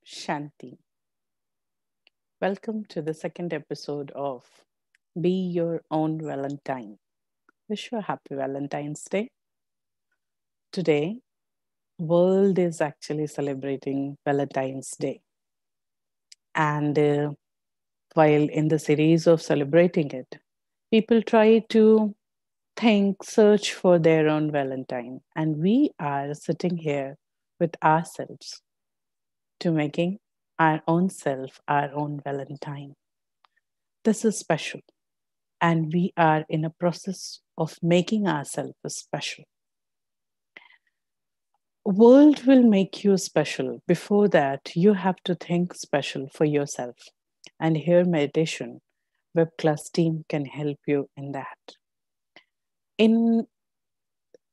Shanti. Welcome to the second episode of Be Your Own Valentine. Wish you a happy Valentine's Day. Today, world is actually celebrating Valentine's Day. And while in the series of celebrating it, people try to think, search for their own Valentine. And we are sitting here with ourselves to making our own self our own Valentine. This is special, and we are in a process of making ourselves special. World will make you special. Before that, you have to think special for yourself. And here meditation, WebClass team can help you in that. In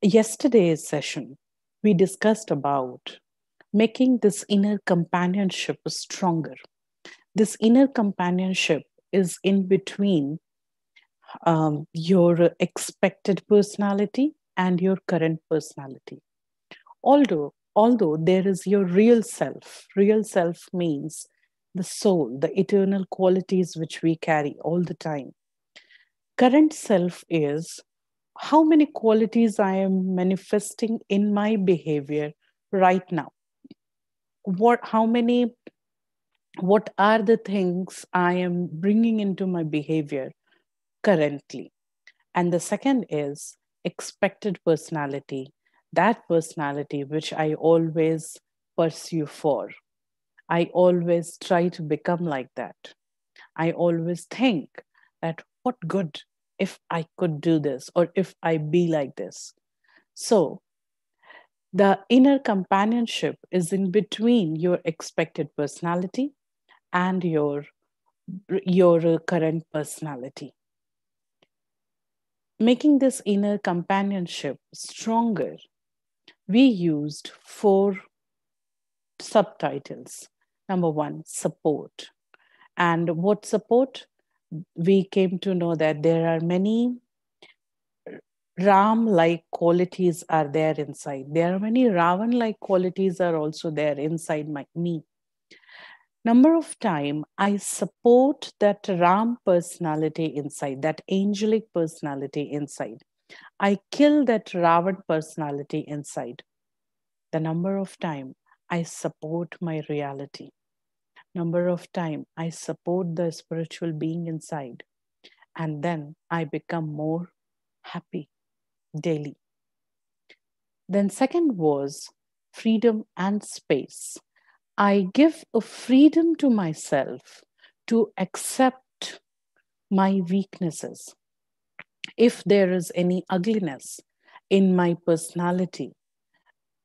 yesterday's session, we discussed about making this inner companionship stronger. This inner companionship is in between your expected personality and your current personality. Although there is your real self means the soul, the eternal qualities which we carry all the time. Current self is how many qualities I am manifesting in my behavior right now. What are the things I am bringing into my behavior currently? And the second is expected personality, that personality which I always pursue for. I always try to become like that. I always think that what good if I could do this or if I be like this. So the inner companionship is in between your expected personality and your current personality. Making this inner companionship stronger, we used 4 subtitles. Number 1, support. And what support? We came to know that there are many Ram like qualities are there inside. There are many Ravan like qualities are also there inside me. Number of time I support that Ram personality inside, that angelic personality inside. I kill that Ravan personality inside. The number of time I support my reality. Number of time I support the spiritual being inside. And then I become more happy daily. Then second was freedom and space. I give a freedom to myself to accept my weaknesses. If there is any ugliness in my personality,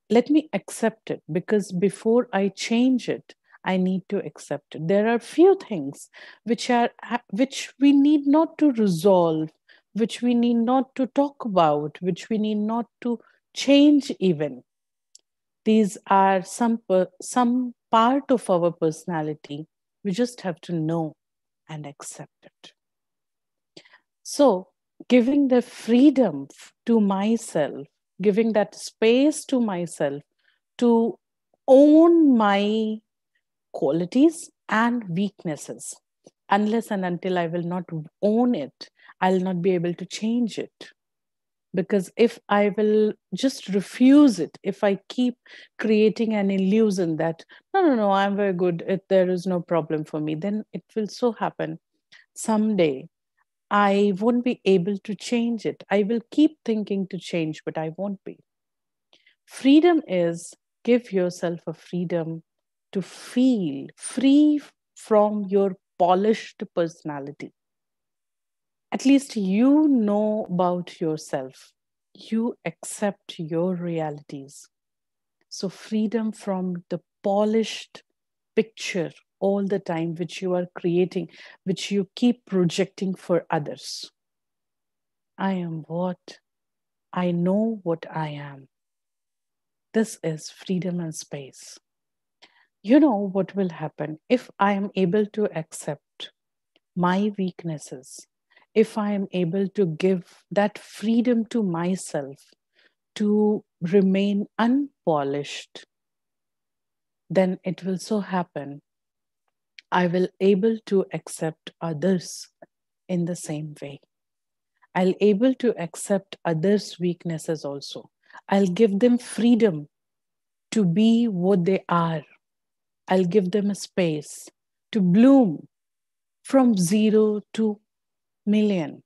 let me accept it, because before I change it, I need to accept it. There are few things which we need not to resolve, which we need not to talk about, which we need not to change even. These are some part of our personality. We just have to know and accept it. So, giving the freedom to myself, giving that space to myself to own my qualities and weaknesses. Unless and until I will not own it, I'll not be able to change it. Because if I will just refuse it, if I keep creating an illusion that, no, I'm very good, there is no problem for me, then it will so happen someday I won't be able to change it. I will keep thinking to change, but I won't be. Freedom is give yourself a freedom to feel free from your polished personality. At least you know about yourself. You accept your realities. So, freedom from the polished picture all the time, which you are creating, which you keep projecting for others. I am what? I know what I am. This is freedom and space. You know what will happen if I am able to accept my weaknesses, if I am able to give that freedom to myself to remain unpolished, then it will so happen I will able to accept others in the same way. I'll able to accept others' weaknesses also. I'll give them freedom to be what they are. I'll give them a space to bloom from 0 to 1,000,000.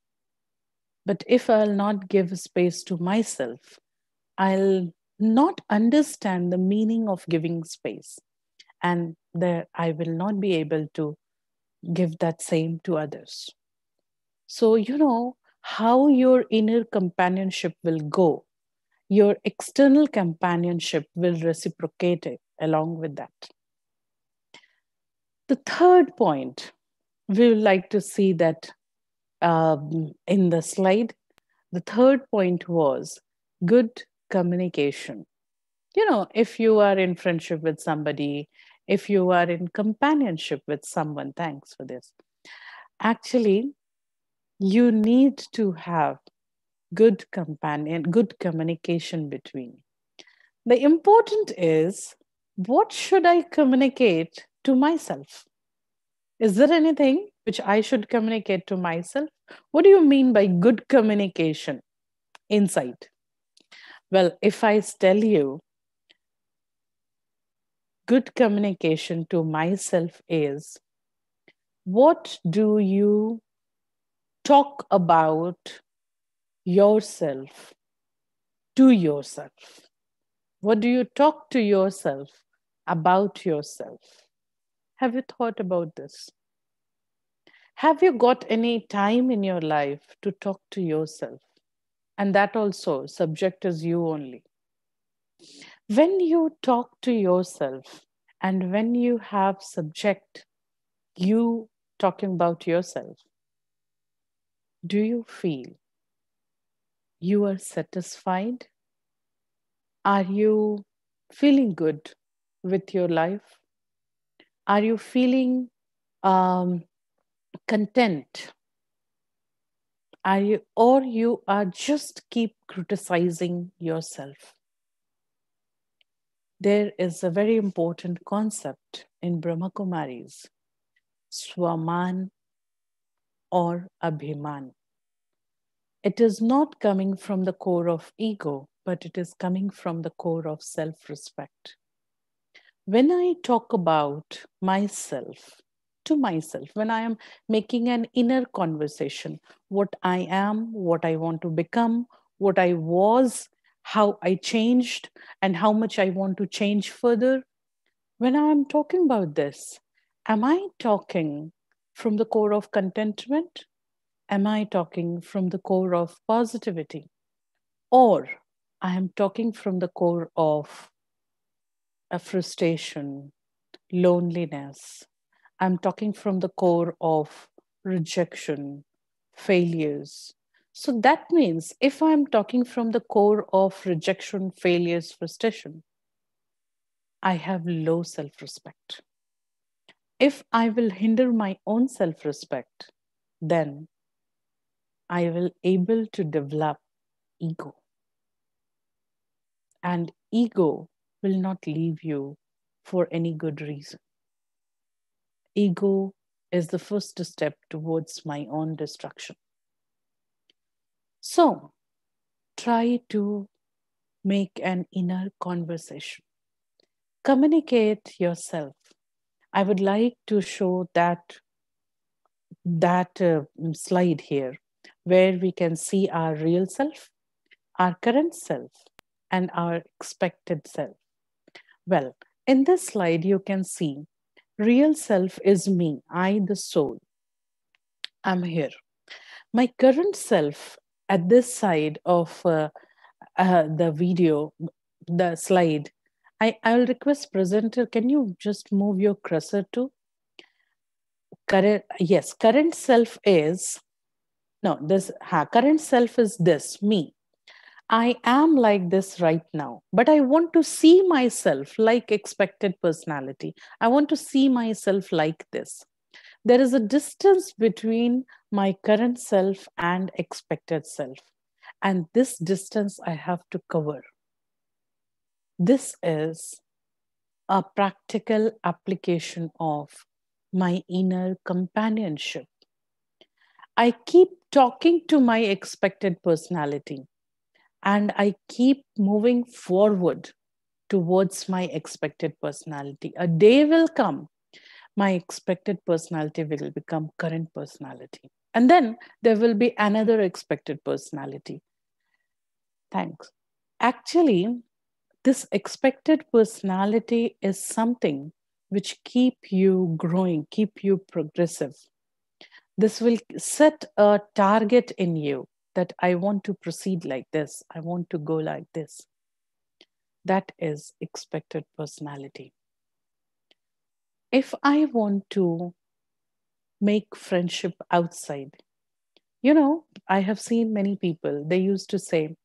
But if I'll not give space to myself, I'll not understand the meaning of giving space. And there I will not be able to give that same to others. So, how your inner companionship will go, your external companionship will reciprocate it along with that. The third point, we would like to see that in the slide. The third point was good communication. If you are in friendship with somebody, if you are in companionship with someone, thanks for this. Actually, you need to have good communication between. The important is, what should I communicate to myself? Is there anything which I should communicate to myself? What do you mean by good communication inside? Well, if I tell you, good communication to myself is, what do you talk about yourself to yourself? What do you talk to yourself about yourself? Have you thought about this? Have you got any time in your life to talk to yourself? And that also, subject is you only. When you talk to yourself and when you have subject you talking about yourself, do you feel you are satisfied? Are you feeling good with your life? Are you feeling content? Or you are just keep criticizing yourself? There is a very important concept in Brahmakumaris, Swaman or Abhiman. It is not coming from the core of ego, but it is coming from the core of self-respect. When I talk about myself, to myself, when I am making an inner conversation, what I am, what I want to become, what I was, how I changed, and how much I want to change further, when I am talking about this, am I talking from the core of contentment? Am I talking from the core of positivity? Or I am talking from the core of a frustration, loneliness. I'm talking from the core of rejection, failures. So that means if I'm talking from the core of rejection, failures, frustration, I have low self respect. If I will hinder my own self respect, then I will able to develop ego. And ego will not leave you for any good reason. Ego is the first step towards my own destruction. So try to make an inner conversation. Communicate yourself. I would like to show that slide here where we can see our real self, our current self, and our expected self. Well, in this slide, you can see real self is me, I, the soul. I'm here. My current self at this side of the video, the slide, I'll request presenter, can you just move your cursor to current? Yes, current self is, no, current self is this, me. I am like this right now, but I want to see myself like expected personality. I want to see myself like this. There is a distance between my current self and expected self. And this distance I have to cover. This is a practical application of my inner companionship. I keep talking to my expected personality and I keep moving forward towards my expected personality. A day will come, my expected personality will become current personality. And then there will be another expected personality. Thanks. Actually, this expected personality is something which keep you growing, keep you progressive. This will set a target in you that I want to proceed like this, I want to go like this. That is expected personality. If I want to make friendship outside, I have seen many people, they used to say,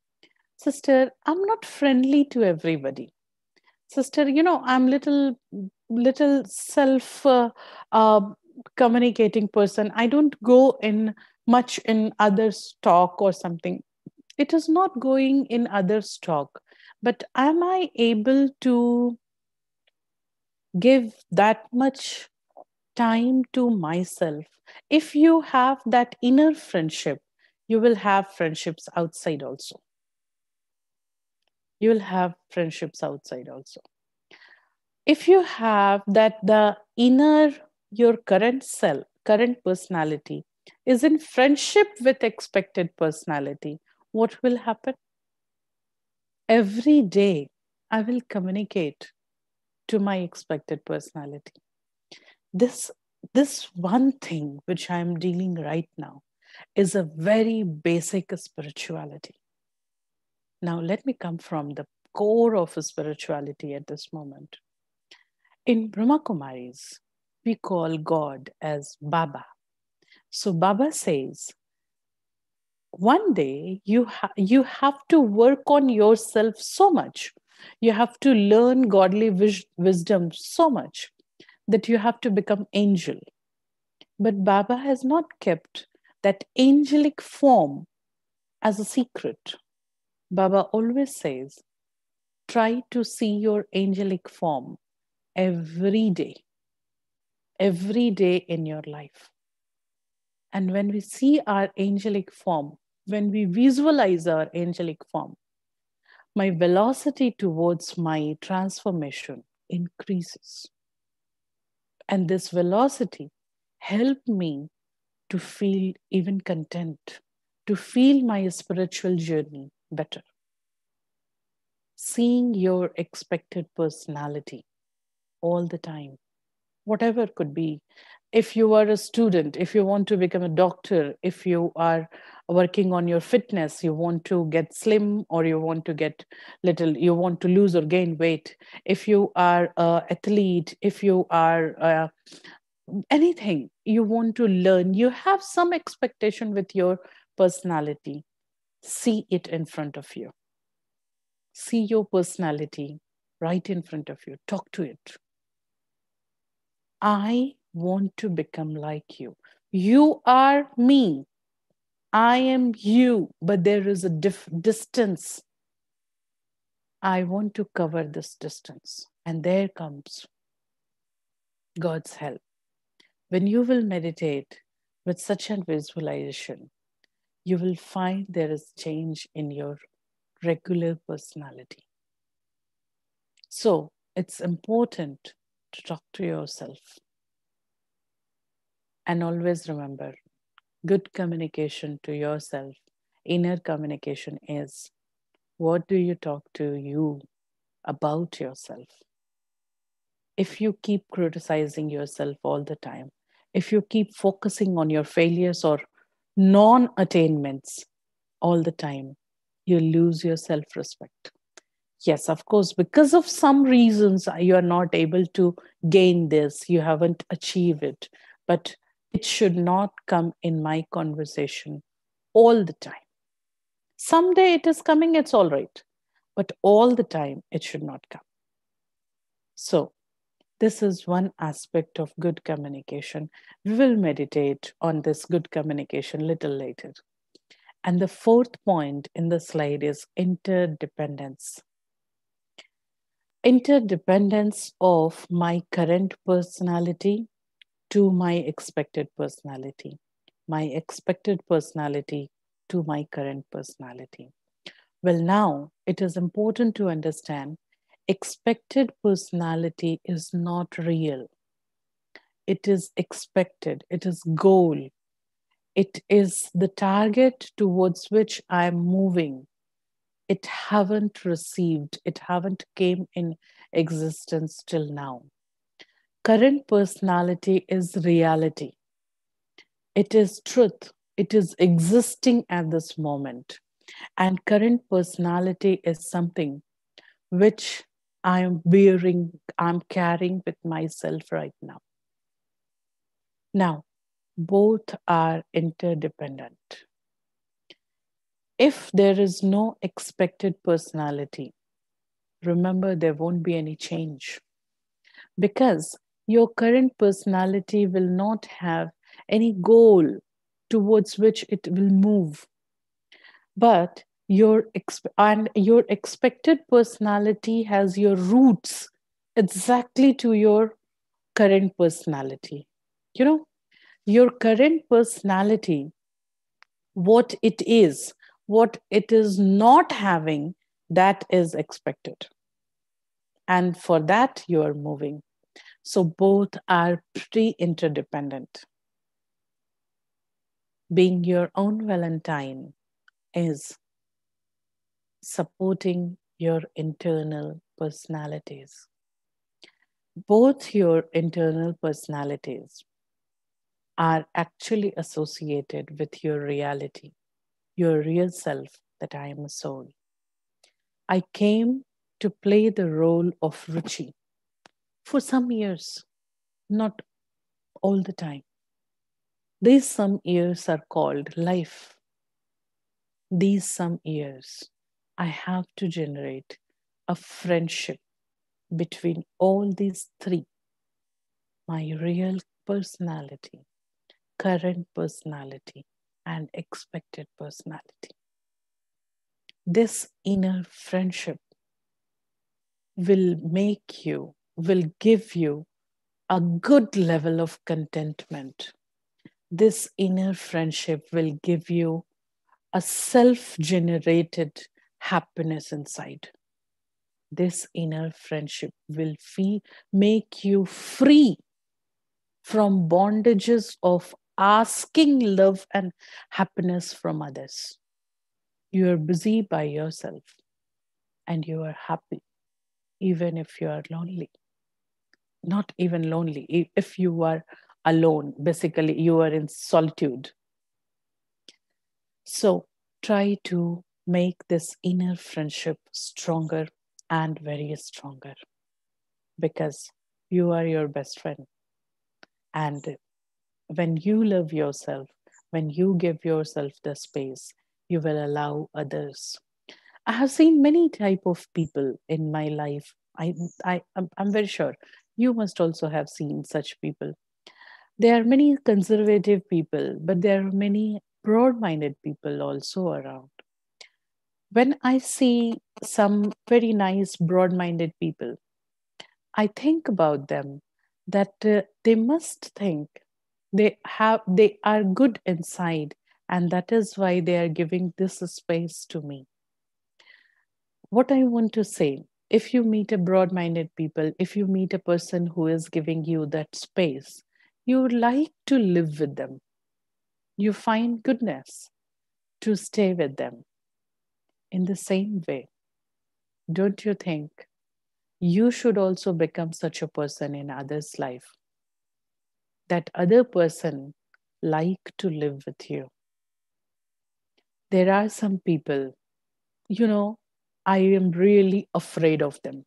sister, I'm not friendly to everybody. Sister, I'm little self uh, communicating person. I don't go in much in others talk or something. It is not going in others talk, but am I able to give that much time to myself? If you have that inner friendship, you will have friendships outside also. You will have friendships outside also. If you have that, the inner, your current self, current personality is in friendship with expected personality, what will happen? Every day I will communicate to my expected personality. This this one thing which I am dealing right now is a very basic spirituality. Now let me come from the core of spirituality at this moment. In Brahmakumaris, we call God as Baba. So Baba says, one day you have to work on yourself so much. You have to learn godly wisdom so much that you have to become angel. But Baba has not kept that angelic form as a secret. Baba always says, try to see your angelic form every day in your life. And when we see our angelic form, when we visualize our angelic form, my velocity towards my transformation increases. And this velocity helped me to feel even content, to feel my spiritual journey better. Seeing your expected personality all the time, whatever it could be. If you are a student, if you want to become a doctor, if you are working on your fitness, you want to get slim or you want to get little, you want to lose or gain weight. If you are an athlete, if you are anything you want to learn, you have some expectation with your personality. See it in front of you. See your personality right in front of you. Talk to it. I want to become like you. You are me. I am you, but there is a distance. I want to cover this distance. And there comes God's help. When you will meditate with such a visualization, you will find there is change in your regular personality. So it's important to talk to yourself. And always remember, good communication to yourself, inner communication is, what do you talk to you about yourself? If you keep criticizing yourself all the time, if you keep focusing on your failures or non attainments all the time, you lose your self respect. Yes, of course, because of some reasons you are not able to gain this, you haven't achieved it, but it should not come in my conversation all the time. Someday it is coming, it's all right, but all the time it should not come. So, this is one aspect of good communication. We will meditate on this good communication little later. And the fourth point in the slide is interdependence. interdependence of my current personality to my expected personality, my expected personality to my current personality. Well, now it is important to understand expected personality is not real. It is expected, it is goal, it is the target towards which I am moving. It haven't received, it haven't came in existence till now. Current personality is reality. It is truth. It is existing at this moment. And current personality is something which I am bearing, I'm carrying with myself right now. Now, both are interdependent. If there is no expected personality, remember there won't be any change because your current personality will not have any goal towards which it will move. But your expected personality has your roots exactly to your current personality. You know, your current personality, what it is not having, that is expected. And for that, you are moving. So both are pretty interdependent. Being your own Valentine is supporting your internal personalities. Both your internal personalities are actually associated with your reality, your real self, that I am a soul. I came to play the role of Ruchi for some years, not all the time. These some years are called life. These some years, I have to generate a friendship between all these three: my real personality, current personality, and expected personality. This inner friendship will give you a good level of contentment. This inner friendship will give you a self generated happiness inside. This inner friendship will make you free from bondages of asking love and happiness from others. You are busy by yourself and you are happy, even if you are lonely. Not even lonely, if you are alone, basically, you are in solitude. So try to make this inner friendship stronger and very stronger because you are your best friend. And when you love yourself, when you give yourself the space, you will allow others. I have seen many type of people in my life. I'm very sure you must also have seen such people. There are many conservative people, but there are many broad-minded people also around. When I see some very nice broad-minded people, I think about them that they must think they are good inside, and that is why they are giving this space to me. What I want to say, if you meet a broad-minded people, if you meet a person who is giving you that space, you would like to live with them. You find goodness to stay with them. In the same way, don't you think you should also become such a person in others' life? That other person like to live with you. There are some people, you know, I am really afraid of them.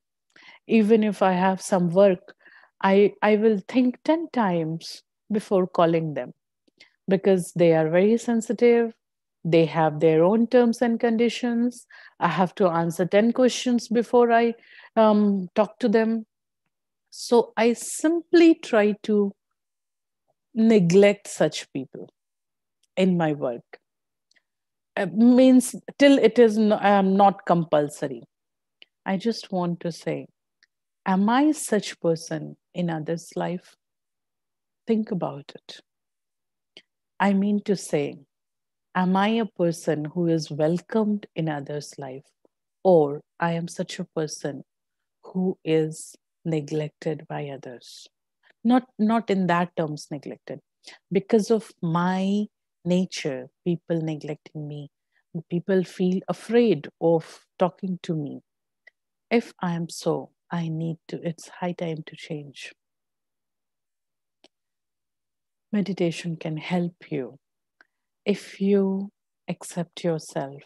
Even if I have some work, I will think 10 times before calling them because they are very sensitive. They have their own terms and conditions. I have to answer 10 questions before I talk to them. So I simply try to neglect such people in my work. Means till it is not compulsory. I just want to say Am I such person in others' life? Think about it. I mean to say, am I a person who is welcomed in others' life? Or I am such a person who is neglected by others? Not in that terms neglected. Because of my nature, people neglecting me. People feel afraid of talking to me. If I am so, I need to, it's high time to change. Meditation can help you if you accept yourself,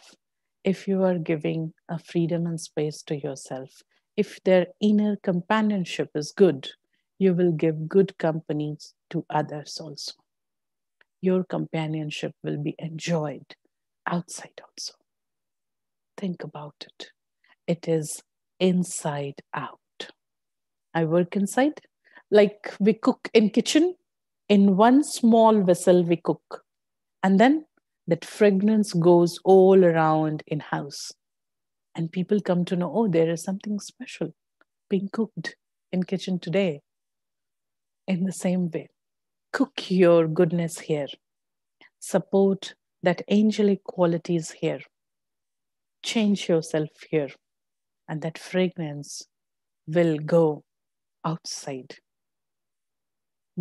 if you are giving a freedom and space to yourself, if their inner companionship is good, you will give good companies to others also. Your companionship will be enjoyed outside also. Think about it. It is inside out. I work inside, like we cook in kitchen. In one small vessel we cook, and then that fragrance goes all around in house, and people come to know, oh, there is something special being cooked in kitchen today. In the same way, cook your goodness here, support that angelic qualities here, change yourself here, and that fragrance will go outside.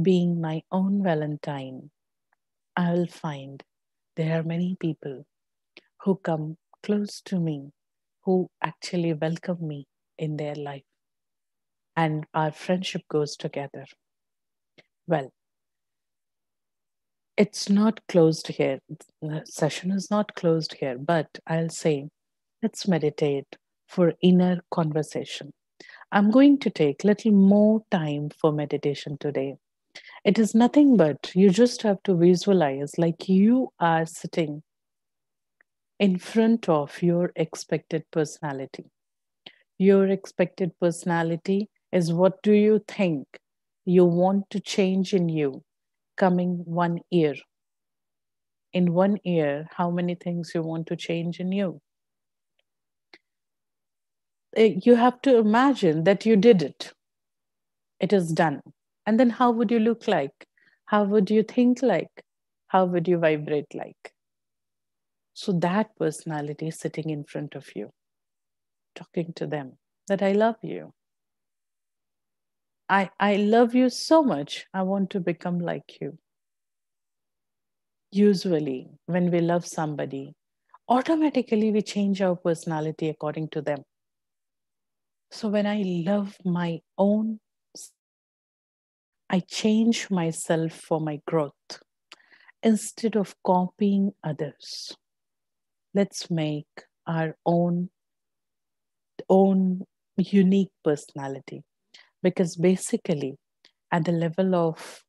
Being my own Valentine, I will find there are many people who come close to me, who actually welcome me in their life, and our friendship goes together. Well, it's not closed here. The session is not closed here, but I'll say, let's meditate for inner conversation. I'm going to take little more time for meditation today. It is nothing but you just have to visualize like you are sitting in front of your expected personality. Your expected personality is what do you think you want to change in you coming 1 year. In 1 year, how many things you want to change in you? You have to imagine that you did it. It is done. And then how would you look like? How would you think like? How would you vibrate like? So that personality is sitting in front of you, talking to them that I love you. I love you so much. I want to become like you. Usually, when we love somebody, automatically we change our personality according to them. So when I love my own self, I change myself for my growth instead of copying others. Let's make our own unique personality, because basically at the level of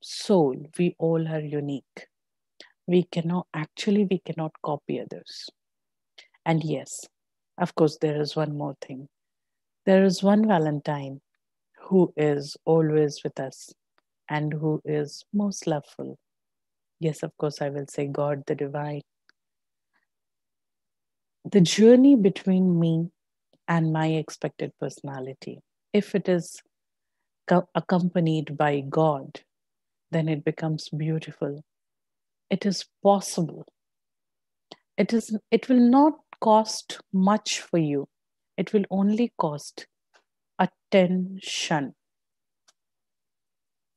soul we all are unique. We cannot copy others. And yes, of course, there is one more thing. There is one Valentine who is always with us and who is most loveful. Yes, of course, I will say God, the divine. The journey between me and my expected personality, if it is accompanied by God, then it becomes beautiful. It is possible. It will not cost much for you. It will only cost attention.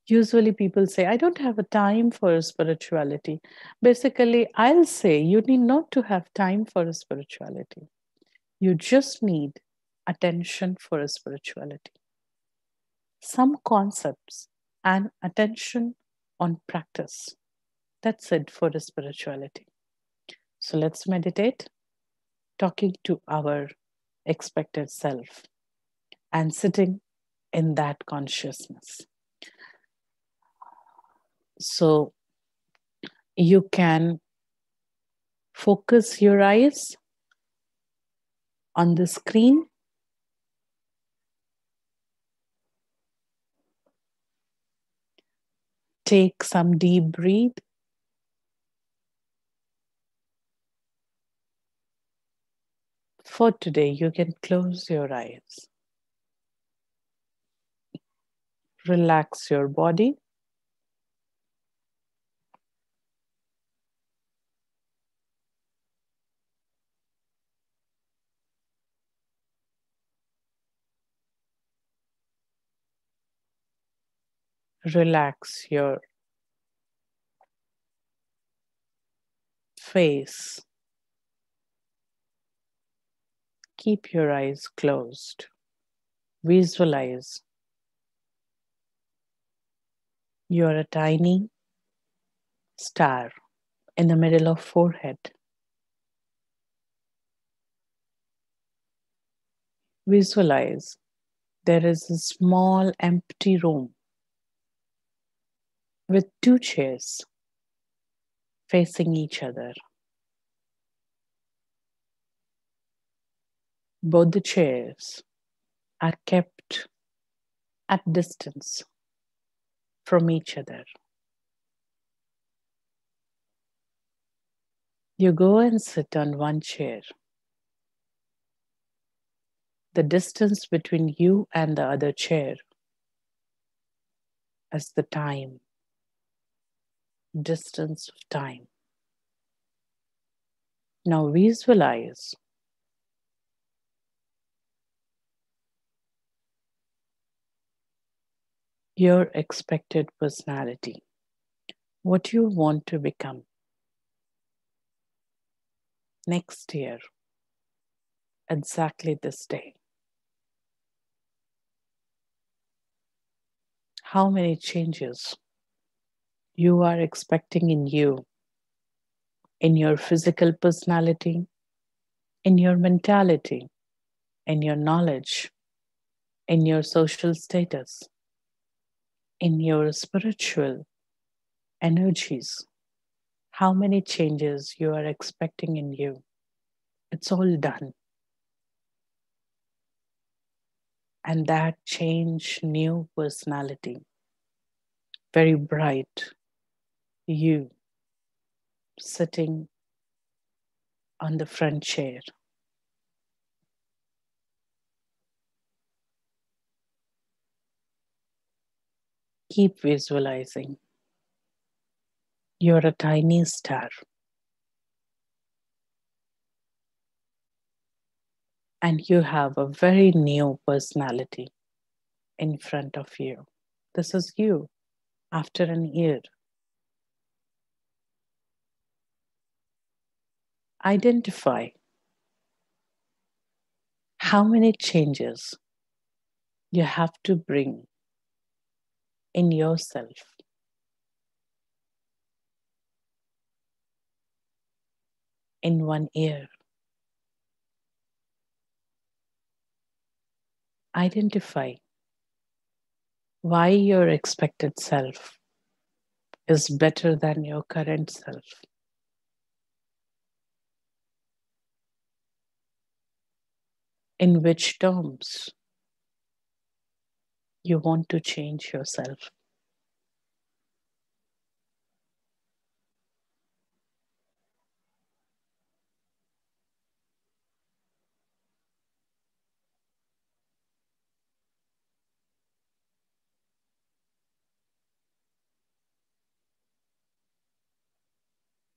Usually people say, I don't have a time for spirituality. Basically, I'll say you need not to have time for spirituality. You just need attention for spirituality. Some concepts and attention on practice. That's it for the spirituality. So let's meditate, talking to our expected self and sitting in that consciousness. So you can focus your eyes on the screen. Take some deep breath. For today, you can close your eyes. Relax your body. Relax your face. Keep your eyes closed. Visualize you're a tiny star in the middle of forehead. Visualize there is a small empty room with two chairs facing each other. Both the chairs are kept at distance from each other. You go and sit on one chair. The distance between you and the other chair is the time, distance of time. Now visualize your expected personality, what you want to become next year, exactly this day. How many changes you are expecting in you, in your physical personality, in your mentality, in your knowledge, in your social status, in your spiritual energies. How many changes you are expecting in you. It's all done. And that change, new personality, very bright, you sitting on the front chair. Keep visualizing. You're a tiny star. And you have a very new personality in front of you. This is you after an year. Identify how many changes you have to bring in yourself in 1 year. Identify why your expected self is better than your current self. In which terms you want to change yourself.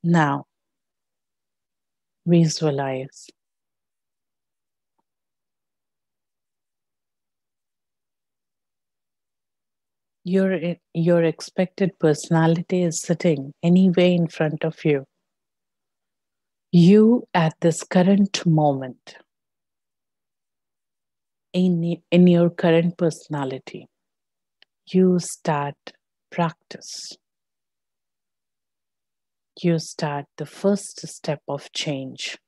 Now, visualize your expected personality is sitting anyway in front of you. You at this current moment in your current personality, you start practice. You start the first step of change.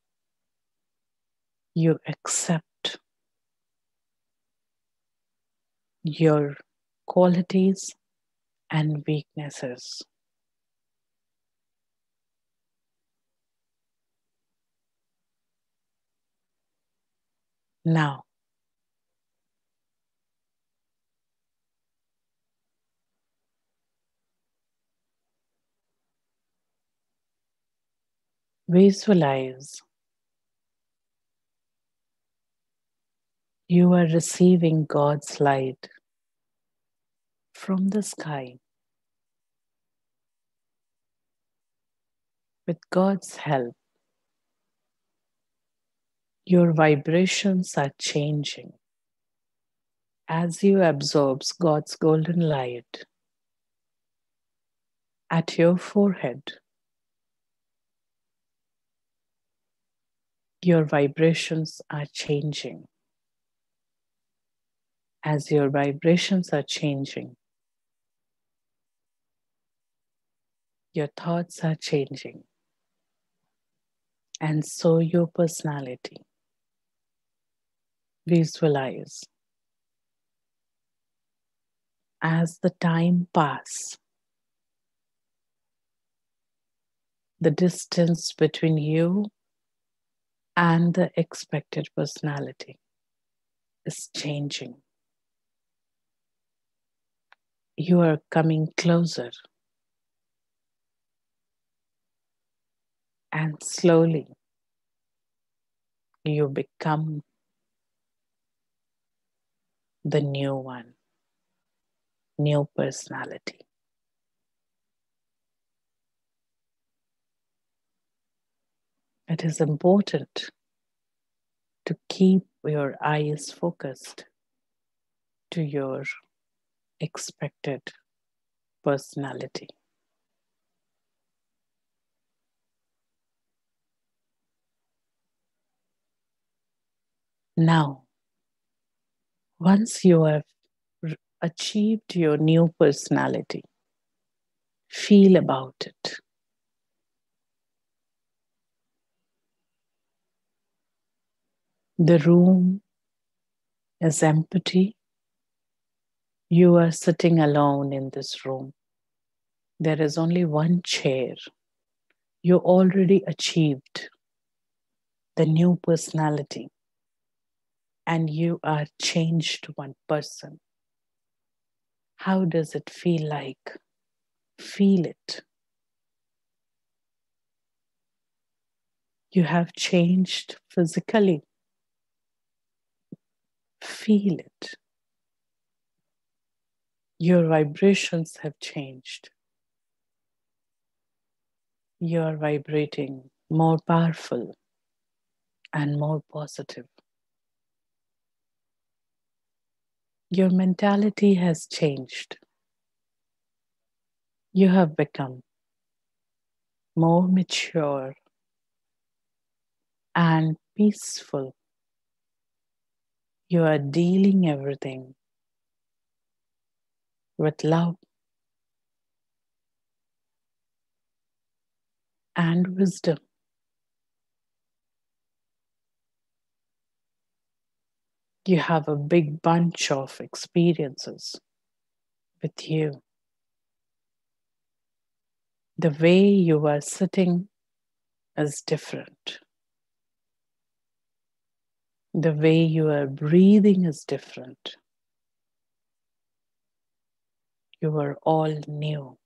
You accept your qualities and weaknesses. Now, visualize you are receiving God's light from the sky, with God's help, your vibrations are changing as you absorb God's golden light at your forehead. Your vibrations are changing. As your vibrations are changing, your thoughts are changing, and so your personality. Visualize as the time passes, the distance between you and the expected personality is changing. You are coming closer, and slowly you become the new one, new personality. It is important to keep your eyes focused to your expected personality. Now, once you have achieved your new personality, feel about it. The room is empty. You are sitting alone in this room. There is only one chair. You already achieved the new personality and you are changed one person. How does it feel like? Feel it. You have changed physically. Feel it. Your vibrations have changed. You are vibrating more powerful and more positive. Your mentality has changed. You have become more mature and peaceful. You are dealing everything with love and wisdom. You have a big bunch of experiences with you. The way you are sitting is different. The way you are breathing is different. You are all new.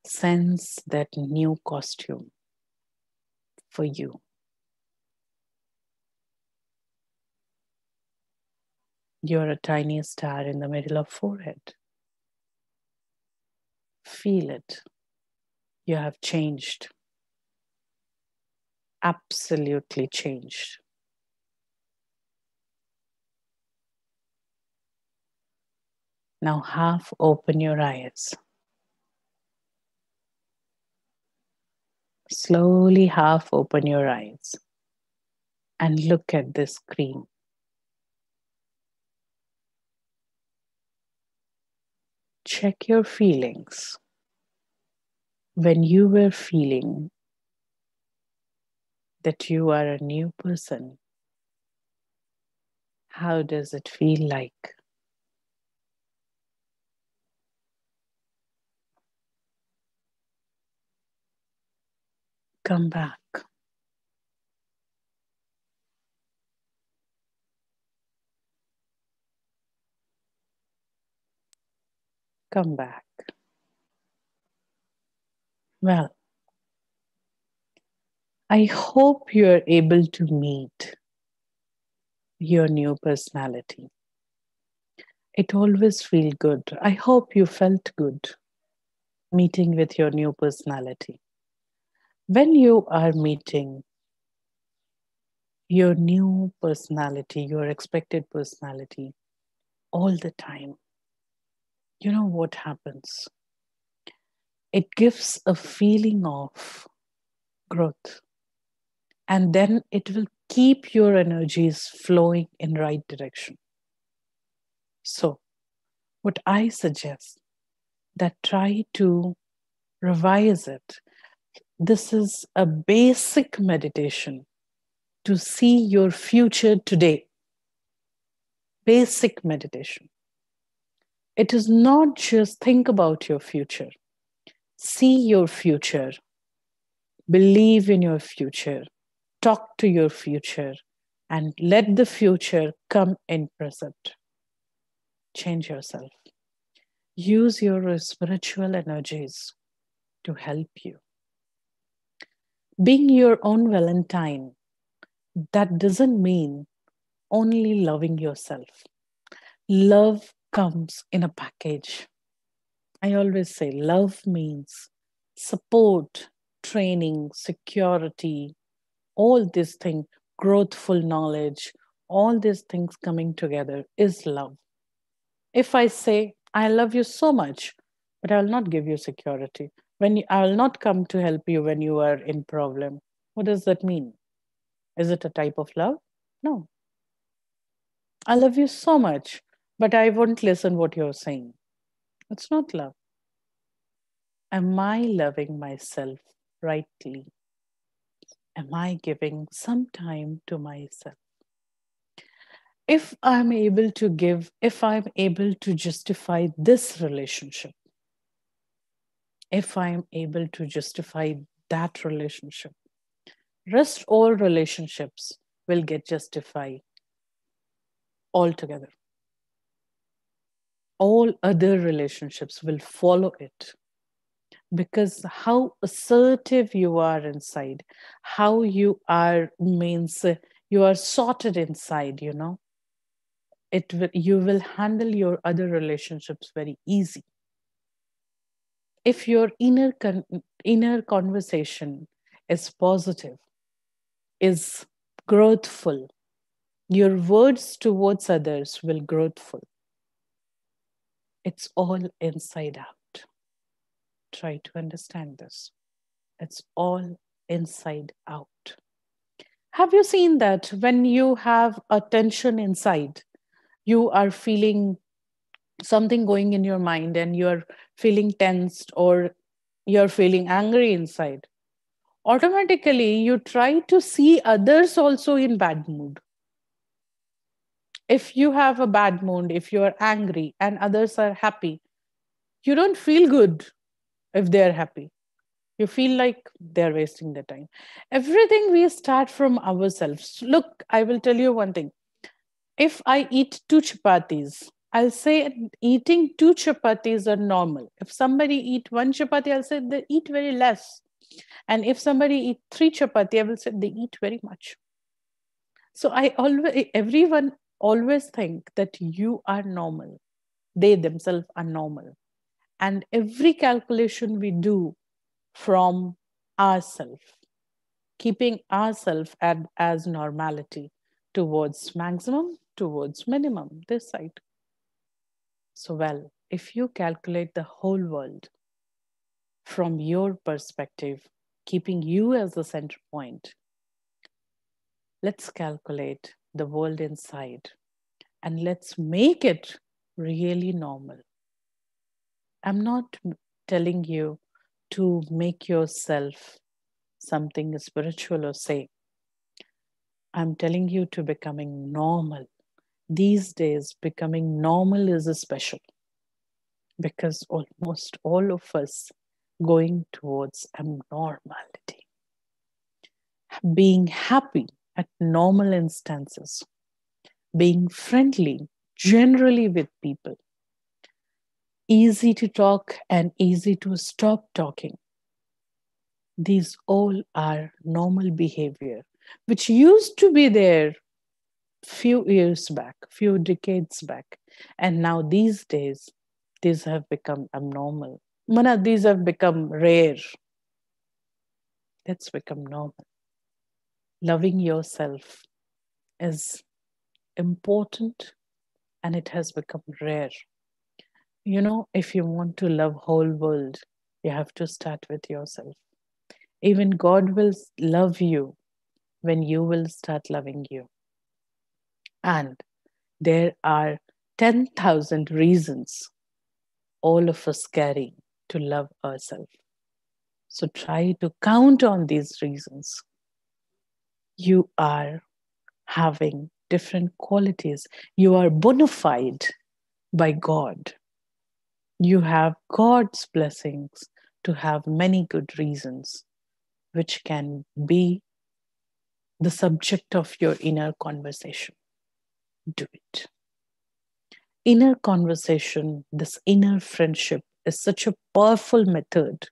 Sense that new costume for you. You're a tiny star in the middle of forehead. Feel it. You have changed. Absolutely changed. Now half open your eyes. Slowly half open your eyes and look at the screen. Check your feelings. When you were feeling that you are a new person, how does it feel like? Come back. Come back. Well, I hope you are able to meet your new personality. It always feels good. I hope you felt good meeting with your new personality. When you are meeting your new personality, your expected personality, all the time, you know what happens? It gives a feeling of growth, and then it will keep your energies flowing in right direction. So, what I suggest that try to revise it. This is a basic meditation to see your future today. Basic meditation. It is not just think about your future. See your future. Believe in your future. Talk to your future and let the future come in present. Change yourself. Use your spiritual energies to help you. Being your own Valentine, that doesn't mean only loving yourself. Love comes in a package. I always say love means support, training, security, all these things, growthful knowledge, all these things coming together is love. If I say, I love you so much, but I will not give you security, I will not come to help you when you are in problem, what does that mean? Is it a type of love? No. I love you so much, but I won't listen what you're saying. It's not love. Am I loving myself rightly? Am I giving some time to myself? If I'm able to justify this relationship, if I'm able to justify that relationship, rest all relationships will get justified altogether. All other relationships will follow it because how assertive you are inside, how you are means you are sorted inside, you will handle your other relationships very easy. If your inner conversation is positive, is growthful, your words towards others will growthful. It's all inside out. Try to understand this. It's all inside out. Have you seen that when you have a tension inside, you are feeling something going in your mind and you're feeling tensed or you're feeling angry inside? Automatically, you try to see others also in bad mood. If you have a bad mood, if you are angry and others are happy, you don't feel good if they're happy. You feel like they're wasting their time. Everything we start from ourselves. Look, I will tell you one thing. If I eat two chapatis, I'll say eating two chapatis are normal. If somebody eat one chapati, I'll say they eat very less. And if somebody eat three chapati, I will say they eat very much. So everyone always think that you are normal. They themselves are normal. And every calculation we do from ourselves, keeping ourselves as normality towards maximum, towards minimum, this side. So, well, if you calculate the whole world from your perspective, keeping you as the center point, let's calculate the world inside and let's make it really normal. I'm not telling you to make yourself something spiritual or say. I'm telling you to becoming normal. These days, becoming normal is a special because almost all of us going towards abnormality. Being happy at normal instances, being friendly generally with people, easy to talk and easy to stop talking. These all are normal behavior, which used to be there few years back, few decades back. And now these days, these have become abnormal. Mana, these have become rare. That's become normal. Loving yourself is important and it has become rare. You know, if you want to love whole world, you have to start with yourself. Even God will love you when you will start loving you. And there are 10,000 reasons all of us carry to love ourselves. So try to count on these reasons. You are having different qualities. You are bona fide by God. You have God's blessings to have many good reasons, which can be the subject of your inner conversation. Do it. Inner conversation, this inner friendship, is such a powerful method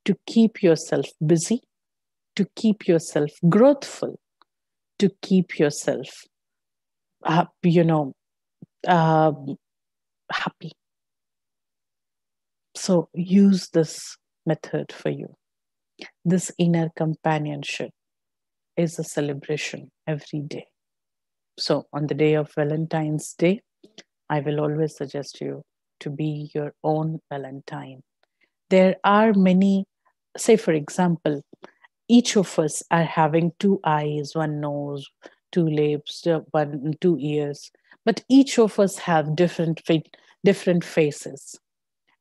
to keep yourself busy, to keep yourself growthful, to keep yourself, uh, you know, uh, happy. So use this method for you. This inner companionship is a celebration every day. So on the day of Valentine's Day, I will always suggest you to be your own Valentine. There are many, say for example, each of us are having two eyes, one nose, two lips, two ears, but each of us have different faces.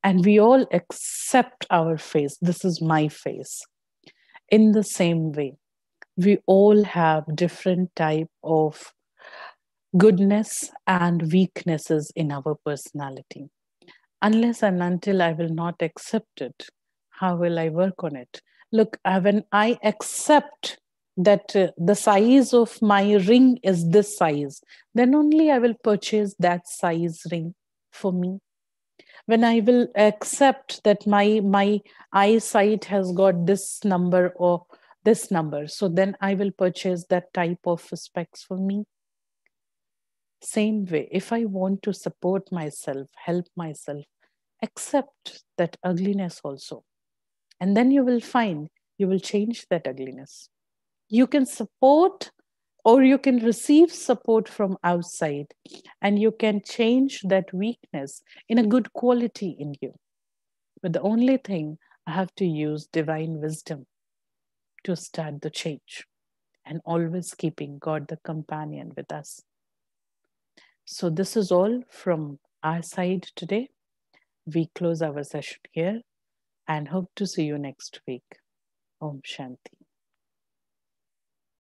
And we all accept our face. This is my face. In the same way, we all have different type of goodness and weaknesses in our personality. Unless and until I will not accept it, how will I work on it? Look, when I accept that the size of my ring is this size, then only I will purchase that size ring for me. When I will accept that my eyesight has got this number or this number, so then I will purchase that type of specs for me. Same way, if I want to support myself, help myself, accept that ugliness also. And then you will find you will change that ugliness. You can support or you can receive support from outside and you can change that weakness in a good quality in you. But the only thing, I have to use divine wisdom to start the change and always keeping God the companion with us. So, this is all from our side today. We close our session here and hope to see you next week. Om Shanti.